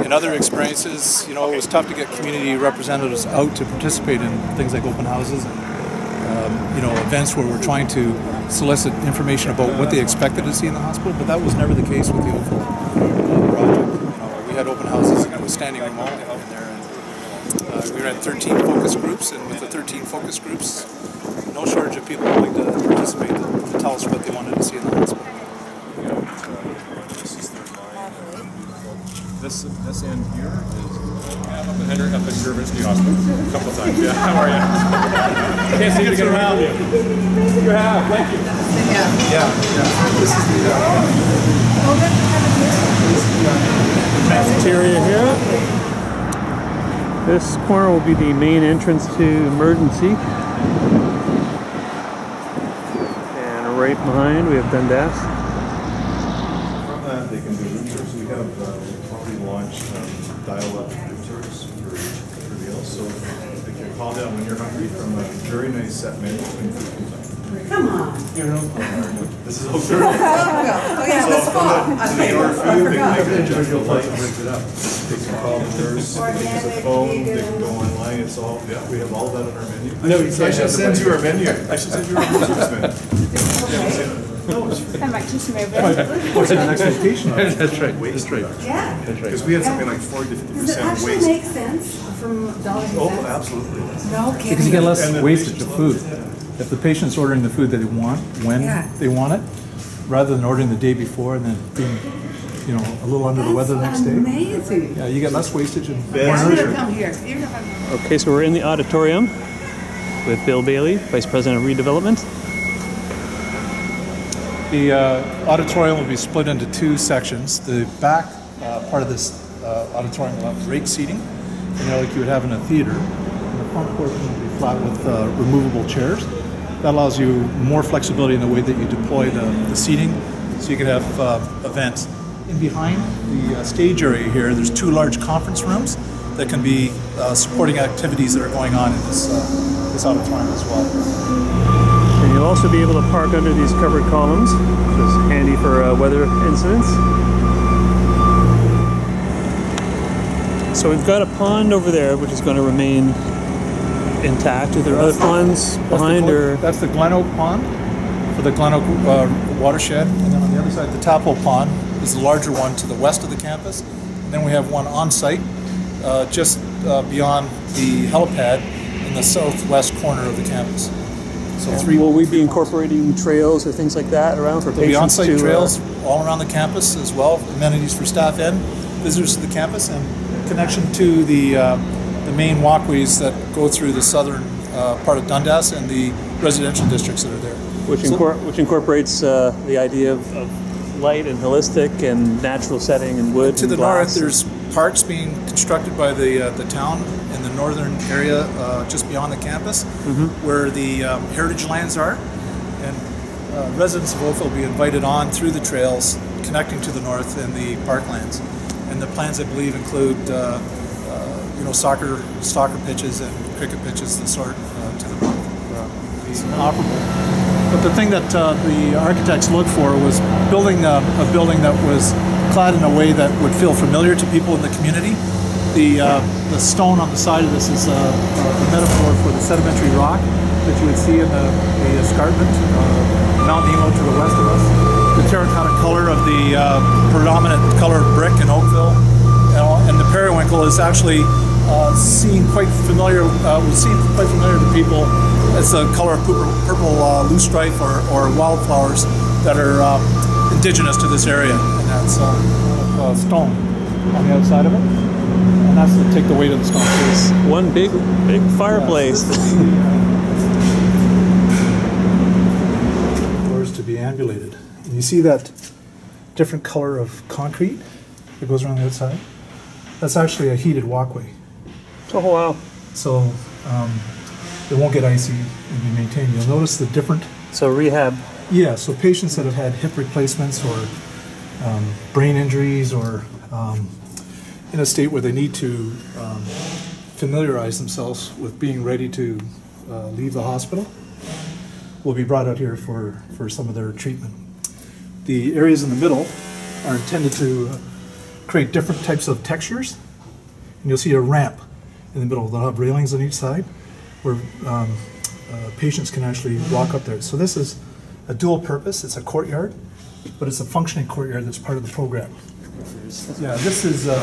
In other experiences, you know, it was tough to get community representatives out to participate in things like open houses and you know, events where we're trying to solicit information about what they expected to see in the hospital, but that was never the case with the Oakville project. You know, we had open houses and it was standing room only out there. And, we ran 13 focus groups, and with the 13 focus groups, no shortage of people willing to participate to tell us what they wanted to see in the hospital. This end here is Henry up at University Hospital a couple of times. Yeah, how are you? Can't seem to get around you. You have, thank you. Yeah. This is the cafeteria here. This corner will be the main entrance to emergency. And right behind we have Dundas. From that they can do room tours. We have already launched dial-up room tours for meals. So they can call down when you're hungry from a very nice set menu. Come on. This is Oakville. Oh yeah, that's cool. They order food, they can adjust the light and rinse it up. They can call the nurse, they can use a phone, they can go online, it's all, yeah, we have all that on our menu. No, I should send you our menu. I should send you our menu. I might just move it. What's an expectation? That's right. Waste Yeah. That's right. Because we had something like 40 to 50% Does it actually waste. make sense from dollars and Oh, cents? absolutely. No kidding. Because you get less wastage of food. If the patient's ordering the food that they want, when they want it, rather than ordering the day before and then being, you know, a little under the weather the next day. Amazing. Yeah, you get less wastage and more I'm gonna nourishment. come here. Even if I'm Okay, so we're in the auditorium with Bill Bailey, Vice President of Redevelopment. The auditorium will be split into two sections. The back part of this auditorium will have rake seating, you know, like you would have in a theater. And the front portion will be flat with removable chairs. That allows you more flexibility in the way that you deploy the seating, so you can have events. In behind the stage area here, there's two large conference rooms that can be supporting activities that are going on in this auditorium as well. And you'll also be able to park under these covered columns, which is handy for weather incidents. So we've got a pond over there, which is going to remain intact. Are there other ponds behind, or? That's the Glen Oak Pond for the Glen Oak watershed, and then on the other side, the Tap Hole Pond is the larger one to the west of the campus. And then we have one on site just beyond the helipad in the southwest corner of the campus. So Will we be incorporating trails or things like that around for patients? There'll be on-site trails all around the campus as well, amenities for staff and visitors to the campus, and connection to the main walkways that go through the southern part of Dundas and the residential districts that are there. Which incorporates the idea of light and holistic and natural setting and wood. To the north, there's parks being constructed by the town in the northern area just beyond the campus, where the heritage lands are, and residents of Oakville will be invited on through the trails connecting to the north and the parklands. And the plans, I believe, include you know, soccer pitches and cricket pitches, the sort to the north. It's operable. But the thing that the architects looked for was building a building that was clad in a way that would feel familiar to people in the community. The stone on the side of this is a metaphor for the sedimentary rock that you would see in the escarpment, Mount Nemo to the west of us. The terracotta color of the predominant color of brick in Oakville, and the periwinkle is actually seen quite familiar. Was seen quite familiar to people as the color of purple loosestrife or wildflowers that are indigenous to this area, and that's stone on the outside of it, and that's to take the weight of the stone. It's one big fireplace. Doors to be ambulated, and you see that different color of concrete that goes around the outside. That's actually a heated walkway. Oh wow! So it won't get icy and be maintained. You'll notice the different. So rehab. Yeah. So patients that have had hip replacements or brain injuries or in a state where they need to familiarize themselves with being ready to leave the hospital will be brought out here for some of their treatment. The areas in the middle are intended to create different types of textures. And you'll see a ramp in the middle. They'll have railings on each side where patients can actually walk up there. So this is a dual purpose. It's a courtyard, but it's a functioning courtyard that's part of the program. Yeah, this is a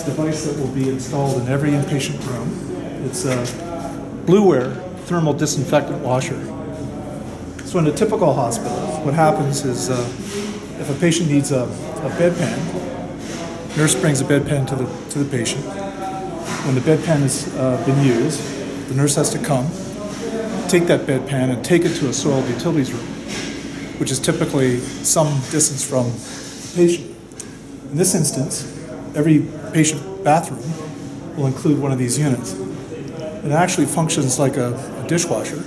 device that will be installed in every inpatient room. It's a Blueware thermal disinfectant washer. So in a typical hospital, what happens is if a patient needs a bedpan, nurse brings a bedpan to the patient. When the bedpan has been used, the nurse has to come, take that bedpan and take it to a soiled utilities room, which is typically some distance from the patient. In this instance, every patient bathroom will include one of these units. It actually functions like a dishwasher.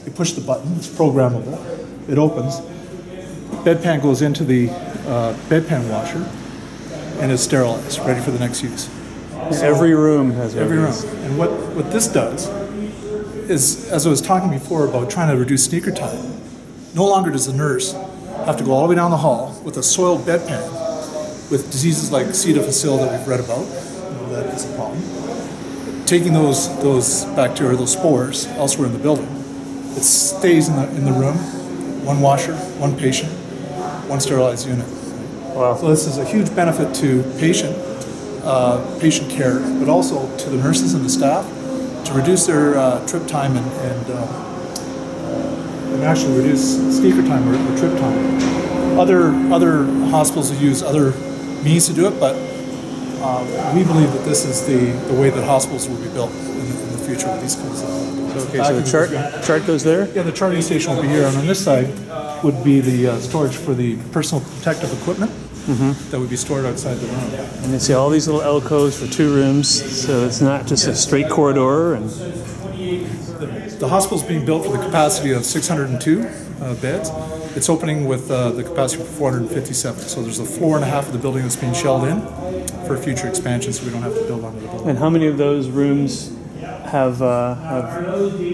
You push the button, it's programmable, it opens, bedpan goes into the bedpan washer, and is sterilized, ready for the next use. So every room has one. Every room. And what this does is, as I was talking before about trying to reduce sneaker time, no longer does the nurse have to go all the way down the hall with a soiled bedpan with diseases like C. difficile that we've read about. You know, that is a problem. Taking those bacteria, those spores, elsewhere in the building. It stays in the room, one washer, one patient, one sterilized unit. Wow. So this is a huge benefit to patient care, but also to the nurses and the staff to reduce their trip time and actually reduce sneaker time or trip time. Other hospitals use other means to do it, but we believe that this is the way that hospitals will be built in the future with these kinds of. Okay, so the chart goes there? Yeah, the charting station will be here, and on this side would be the storage for the personal protective equipment that would be stored outside the room. And you see all these little alcoves for 2 rooms, so it's not just a straight corridor. And the hospital's being built for the capacity of 602 beds. It's opening with the capacity for 457. So there's a floor and a half of the building that's being shelled in for future expansion, so we don't have to build onto the building. And how many of those rooms have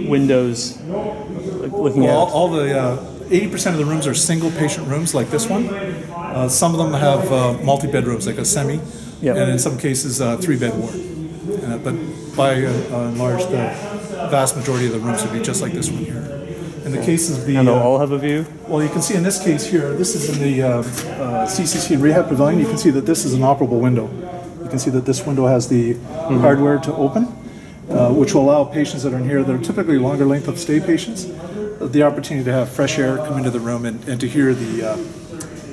windows looking Well, out? all the 80% of the rooms are single patient rooms like this one. Some of them have multi-bed rooms, like a semi, Yep. and in some cases 3-bed ward. But by and large, the vast majority of the rooms would be just like this one here. In the case of the... And they'll all have a view? Well, you can see in this case here, this is in the CCC Rehab Pavilion. You can see that this is an operable window. You can see that this window has the hardware to open, which will allow patients that are in here that are typically longer length of stay patients the opportunity to have fresh air come into the room and to hear the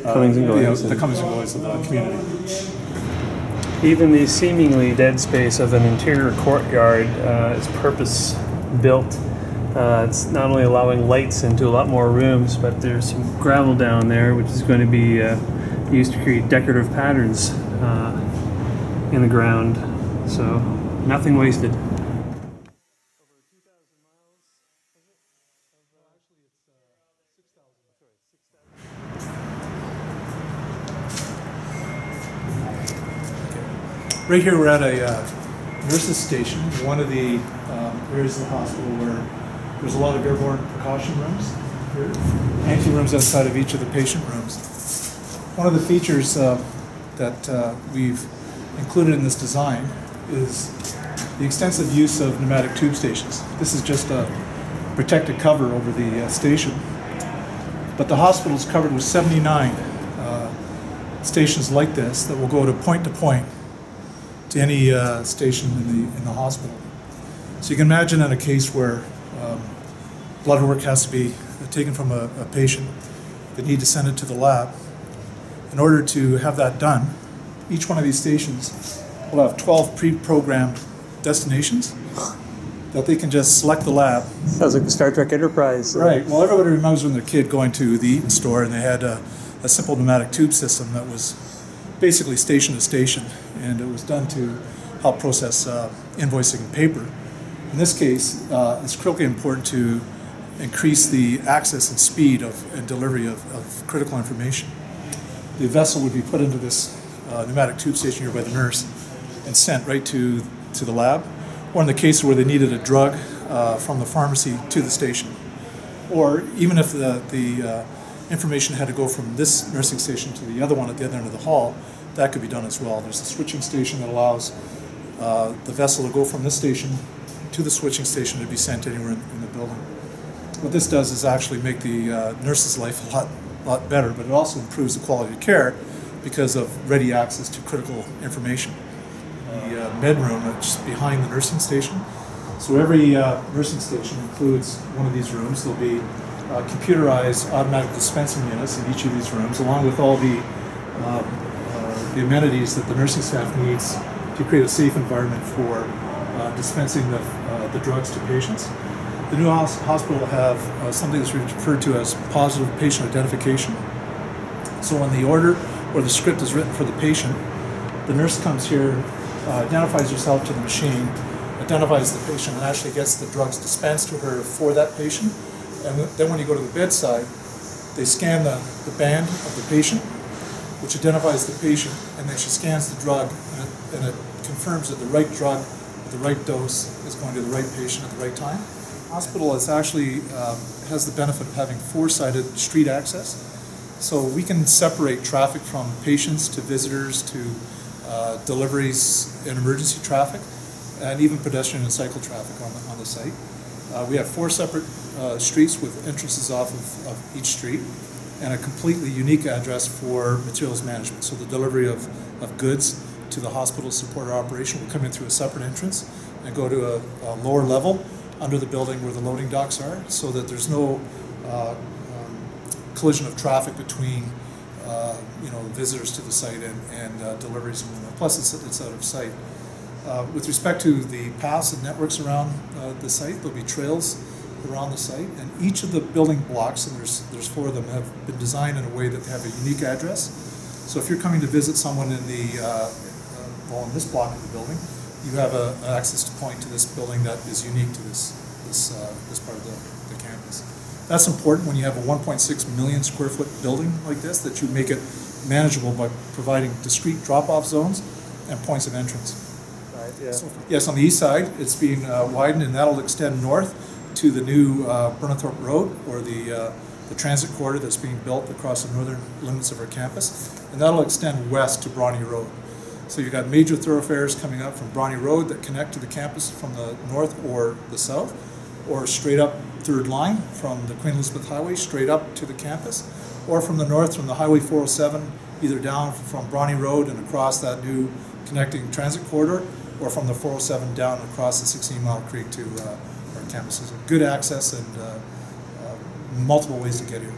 Comings and goings. the comings and goings of the community. Even the seemingly dead space of an interior courtyard is purpose built. It's not only allowing lights into a lot more rooms, but there's some gravel down there which is going to be used to create decorative patterns in the ground. So nothing wasted. Right here we're at a nurses station, one of the areas of the hospital where there's a lot of airborne precaution rooms, anti-rooms outside of each of the patient rooms. One of the features that we've included in this design is the extensive use of pneumatic tube stations. This is just a protected cover over the station, but the hospital is covered with 79 stations like this that will go to point to any station in the hospital. So you can imagine in a case where blood work has to be taken from a patient, they need to send it to the lab. In order to have that done, each one of these stations will have 12 pre-programmed destinations that they can just select the lab. Sounds like the Star Trek Enterprise. Right. Well, everybody remembers when they're a kid going to the Eaton store and they had a simple pneumatic tube system that was basically station to station, and it was done to help process invoicing and paper. In this case, it's critically important to increase the access and speed and delivery of critical information. The vessel would be put into this pneumatic tube station here by the nurse and sent right to the lab, or in the case where they needed a drug from the pharmacy to the station. Or even if the information had to go from this nursing station to the other one at the other end of the hall, that could be done as well. There's a switching station that allows the vessel to go from this station to the switching station to be sent anywhere in the building. What this does is actually make the nurse's life a lot better, but it also improves the quality of care because of ready access to critical information. The med room is behind the nursing station. So every nursing station includes one of these rooms. There'll be computerized automatic dispensing units in each of these rooms, along with all the amenities that the nursing staff needs to create a safe environment for dispensing the drugs to patients. The new hospital will have something that's referred to as positive patient identification. So when the order or the script is written for the patient, the nurse comes here, identifies herself to the machine, identifies the patient, and actually gets the drugs dispensed to her for that patient. And then when you go to the bedside, they scan the band of the patient, which identifies the patient, and then she scans the drug, and it confirms that the right drug with the right dose is going to the right patient at the right time. The hospital is actually has the benefit of having four-sided street access, so we can separate traffic from patients to visitors to deliveries and emergency traffic, and even pedestrian and cycle traffic on the site. We have four separate streets with entrances off of each street, and a completely unique address for materials management. So the delivery of goods to the hospital support our operation will come in through a separate entrance and go to a lower level under the building where the loading docks are, so that there's no collision of traffic between visitors to the site and deliveries. Plus it's out of sight. With respect to the paths and networks around the site, there'll be trails around the site, and each of the building blocks, and there's four of them, have been designed in a way that they have a unique address. So if you're coming to visit someone in in this block of the building, you have an access point to this building that is unique to this part of the campus. That's important when you have a 1.6 million square foot building like this, that you make it manageable by providing discrete drop-off zones and points of entrance. Right, yeah. So, yes, on the east side, it's being widened, and that'll extend north to the new Burnethorpe Road, or the transit corridor that's being built across the northern limits of our campus, and that'll extend west to Bronte Road. So you've got major thoroughfares coming up from Bronte Road that connect to the campus from the north or the south, or straight up third line from the Queen Elizabeth Highway straight up to the campus, or from the north from the Highway 407, either down from Bronte Road and across that new connecting transit corridor, or from the 407 down across the 16 Mile Creek to our campuses. Good access and multiple ways to get here.